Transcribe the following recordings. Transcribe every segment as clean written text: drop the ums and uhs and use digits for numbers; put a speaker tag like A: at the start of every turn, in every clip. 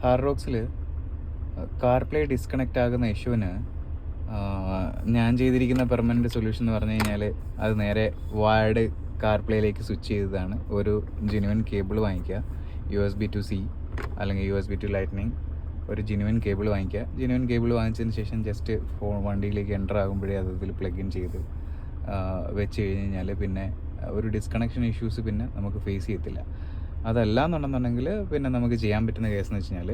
A: Thar റോക്സിൽ CarPlay disconnect ആകുന്ന ഇഷ്യൂവിന് ഞാൻ ചെയ്തിരിക്കുന്ന പെർമനൻറ്റ് സൊല്യൂഷൻ എന്ന് പറഞ്ഞു കഴിഞ്ഞാൽ അത് നേരെ വയർഡ് കാർപ്ലേയിലേക്ക് സ്വിച്ച് ചെയ്തതാണ്. ഒരു ജെനുവൻ കേബിൾ വാങ്ങിക്കുക, USB to C അല്ലെങ്കിൽ USB to ലൈറ്റ്നിങ്, ഒരു ജെനുവൻ കേബിൾ വാങ്ങിക്കുക. ജെനുവൻ കേബിൾ വാങ്ങിച്ചതിന് ശേഷം ജസ്റ്റ് വണ്ടിയിലേക്ക് എൻ്റർ ആകുമ്പോഴേ അതിൽ പ്ലഗ് ഇൻ ചെയ്ത് വെച്ച് കഴിഞ്ഞ് കഴിഞ്ഞാൽ പിന്നെ ഒരു ഡിസ്കണക്ഷൻ ഇഷ്യൂസ് പിന്നെ നമുക്ക് ഫേസ് ചെയ്യത്തില്ല. അതല്ല എന്നുണ്ടെന്നുണ്ടെങ്കിൽ പിന്നെ നമുക്ക് ചെയ്യാൻ പറ്റുന്ന കേസ് എന്ന് വെച്ച് കഴിഞ്ഞാൽ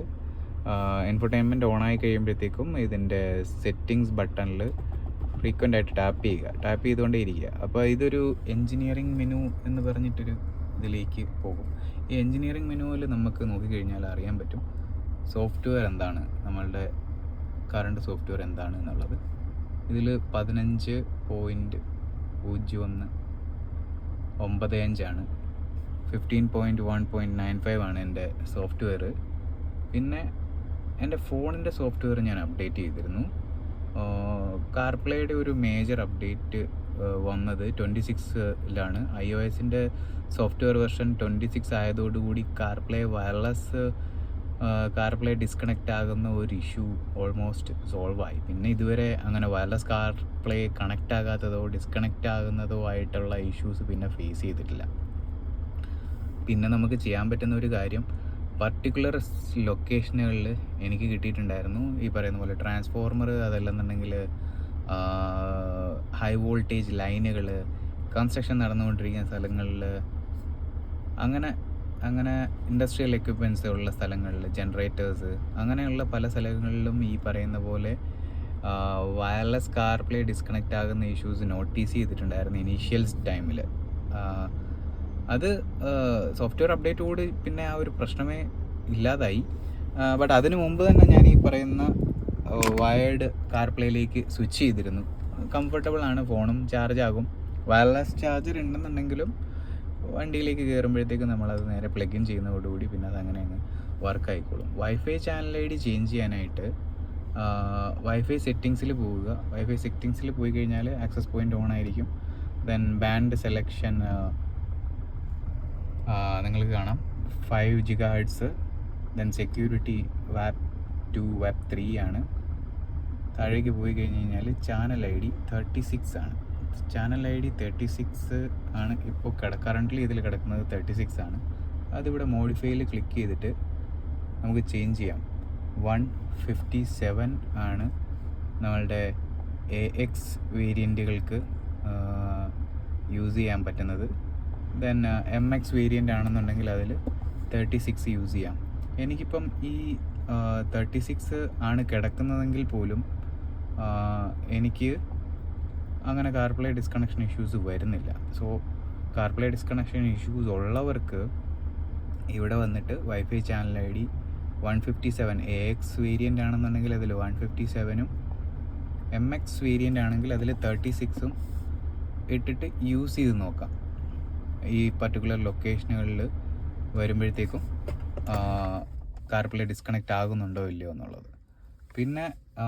A: ഇൻഫർടൈൻമെൻറ്റ് ഓണായി കഴിയുമ്പോഴത്തേക്കും ഇതിൻ്റെ സെറ്റിങ്സ് ബട്ടണിൽ ഫ്രീക്വൻ്റ് ആയിട്ട് ടാപ്പ് ചെയ്തുകൊണ്ടേ ഇരിക്കുക. അപ്പോൾ ഇതൊരു എൻജിനീയറിംഗ് മെനു എന്ന് പറഞ്ഞിട്ടൊരു ഇതിലേക്ക് പോകും. ഈ എൻജിനീയറിംഗ് മെനുവിൽ നമുക്ക് നോക്കിക്കഴിഞ്ഞാൽ അറിയാൻ പറ്റും സോഫ്റ്റ്വെയർ എന്താണ്, നമ്മളുടെ കറണ്ട് സോഫ്റ്റ്വെയർ എന്താണ് എന്നുള്ളത്. ഇതിൽ 15.0195 ആണ്, 15.1.95 ആണ് എൻ്റെ സോഫ്റ്റ്വെയർ. പിന്നെ എൻ്റെ ഫോണിൻ്റെ സോഫ്റ്റ്വെയർ ഞാൻ അപ്ഡേറ്റ് ചെയ്തിരുന്നു. കാർപ്ലേയുടെ ഒരു മേജർ അപ്ഡേറ്റ് വന്നത് 26-ലാണ്. iOS-ൻ്റെ സോഫ്റ്റ്വെയർ വെർഷൻ 26 ആയതോടുകൂടി കാർപ്ലേ ഡിസ്കണക്റ്റ് ആകുന്ന ഒരു ഇഷ്യൂ ഓൾമോസ്റ്റ് സോൾവ് ആയി. പിന്നെ ഇതുവരെ അങ്ങനെ വയർലെസ് കാർപ്ലേ കണക്റ്റ് ആകാത്തതോ ഡിസ്കണക്റ്റ് ആകുന്നതോ ആയിട്ടുള്ള ഇഷ്യൂസ് പിന്നെ ഫേസ് ചെയ്തിട്ടില്ല. പിന്നെ നമുക്ക് ചെയ്യാൻ പറ്റുന്ന ഒരു കാര്യം, പർട്ടിക്കുലർ ലൊക്കേഷനുകളിൽ എനിക്ക് കിട്ടിയിട്ടുണ്ടായിരുന്നു ഈ പറയുന്ന പോലെ ട്രാൻസ്ഫോർമർ, അതല്ലെന്നുണ്ടെങ്കിൽ ഹൈ വോൾട്ടേജ് ലൈനുകൾ, കൺസ്ട്രക്ഷൻ നടന്നുകൊണ്ടിരിക്കുന്ന സ്ഥലങ്ങളിൽ, അങ്ങനെ ഇൻഡസ്ട്രിയൽ എക്യുപ്മെൻറ്റ്സ് ഉള്ള സ്ഥലങ്ങളിൽ, ജനറേറ്റേഴ്സ്, അങ്ങനെയുള്ള പല സ്ഥലങ്ങളിലും ഈ പറയുന്ന പോലെ വയർലെസ് കാർപ്ലേ ഡിസ്കണക്റ്റ് ആകുന്ന ഇഷ്യൂസ് നോട്ടീസ് ചെയ്തിട്ടുണ്ടായിരുന്നു ഇനീഷ്യൽ ടൈമിൽ. അത് സോഫ്റ്റ്വെയർ അപ്ഡേറ്റ് കൂടി പിന്നെ ആ ഒരു പ്രശ്നമേ ഇല്ലാതായി. ബട്ട് അതിനു മുമ്പ് തന്നെ ഞാൻ ഈ പറയുന്ന വയർഡ് കാർപ്ലേയിലേക്ക് സ്വിച്ച് ചെയ്തിരുന്നു. കംഫർട്ടബിൾ ആണ്, ഫോണും ചാർജ് ആകും. വയർലെസ് ചാർജർ ഉണ്ടെന്നുണ്ടെങ്കിലും വണ്ടിയിലേക്ക് കയറുമ്പോഴത്തേക്കും നമ്മളത് നേരെ പ്ലഗ് ഇൻ ചെയ്യുന്നതോടുകൂടി പിന്നെ അതങ്ങനെ അങ്ങ് വർക്ക് ആയിക്കോളും. വൈഫൈ ചാനൽ ID ചേഞ്ച് ചെയ്യാനായിട്ട് വൈഫൈ സെറ്റിങ്സിൽ പോവുക. വൈഫൈ സെറ്റിങ്സിൽ പോയി കഴിഞ്ഞാൽ ആക്സസ് പോയിൻ്റ് ഓൺ ആയിരിക്കും. ദെൻ ബാൻഡ് സെലക്ഷൻ നിങ്ങൾക്ക് കാണാം 5 GHz. Then security WAP 2 WAP 3 ആണ്. താഴേക്ക് പോയി കഴിഞ്ഞ് കഴിഞ്ഞാൽ ചാനൽ ID 36 ആണ്. ചാനൽ ID 36 ആണ് ഇപ്പോൾ കറൻ്റ്ലി ഇതിൽ കിടക്കുന്നത് 36 ആണ്. അതിവിടെ മോഡിഫൈയിൽ ക്ലിക്ക് ചെയ്തിട്ട് നമുക്ക് ചേഞ്ച് ചെയ്യാം. 157 ആണ് നമ്മളുടെ AX വേരിയൻറ്റുകൾക്ക് യൂസ് ചെയ്യാൻ പറ്റുന്നത്. ദെൻ MX വേരിയൻ്റ് ആണെന്നുണ്ടെങ്കിൽ അതിൽ 36 യൂസ് ചെയ്യാം. എനിക്കിപ്പം ഈ 36 ആണ് കിടക്കുന്നതെങ്കിൽ പോലും എനിക്ക് അങ്ങനെ കാർപ്ലേ ഡിസ്കണക്ഷൻ ഇഷ്യൂസ് വരുന്നില്ല. സോ കാർപ്ലേ ഡിസ്കണക്ഷൻ ഇഷ്യൂസ് ഉള്ളവർക്ക് ഇവിടെ വന്നിട്ട് wifi channel ID 157 AX variant ആണെന്നുണ്ടെങ്കിൽ അതിൽ 157ഉം MX വേരിയൻ്റ് ആണെങ്കിൽ അതിൽ 36ഉം ഇട്ടിട്ട് യൂസ് ചെയ്ത് നോക്കാം. ഈ പർട്ടിക്കുലർ ലൊക്കേഷനുകളിൽ വരുമ്പോഴത്തേക്കും കാർപ്ലേ ഡിസ്കണക്റ്റ് ആകുന്നുണ്ടോ ഇല്ലയോ എന്നുള്ളത്. പിന്നെ